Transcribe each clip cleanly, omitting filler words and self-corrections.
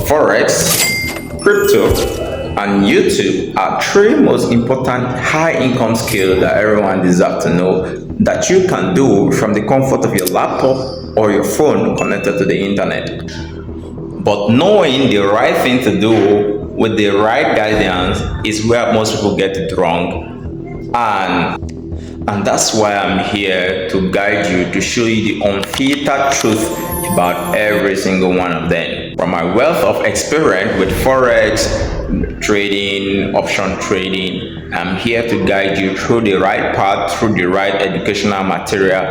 Forex, crypto, and YouTube are three most important high income skills that everyone deserves to know that you can do from the comfort of your laptop or your phone connected to the internet. But knowing the right thing to do with the right guidance is where most people get it wrong. And that's why I'm here to guide you, to show you the unfiltered truth about every single one of them. From my wealth of experience with Forex, trading, option trading, I'm here to guide you through the right path, through the right educational material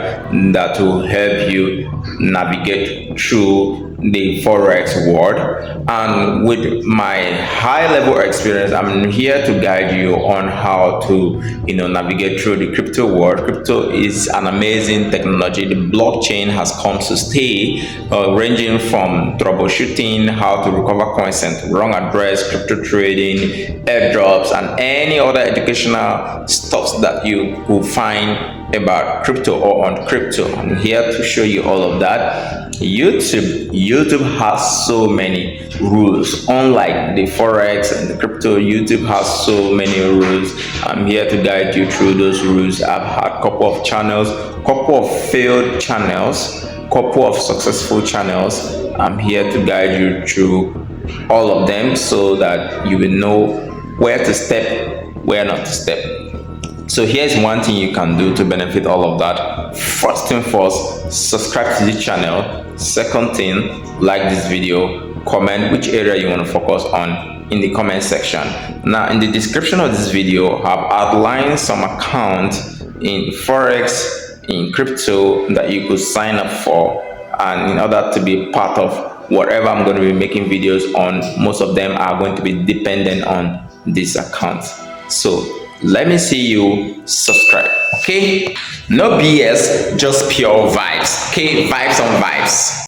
that will help you navigate through the Forex world. And with my high level experience, I'm here to guide you on how to navigate through the crypto world. Crypto is an amazing technology. The blockchain has come to stay, ranging from troubleshooting, how to recover coins sent to wrong address, crypto trading, airdrops, and any other educational stuff that you will find about crypto or on crypto. I'm here to show you all of that. YouTube has so many rules. Unlike the Forex and the crypto, YouTube has so many rules. I'm here to guide you through those rules. I've had a couple of channels, couple of failed channels, couple of successful channels. I'm here to guide you through all of them so that you will know where to step, where not to step. So here's one thing you can do to benefit all of that. First thing first, subscribe to this channel. Second thing, like this video, comment which area you want to focus on in the comment section. Now in the description of this video, I've outlined some accounts in Forex, in crypto that you could sign up for, and in order to be part of whatever I'm going to be making videos on. Most of them are going to be dependent on this account. So let me see you subscribe. Okay, no BS, just pure vibes. Okay, vibes on vibes.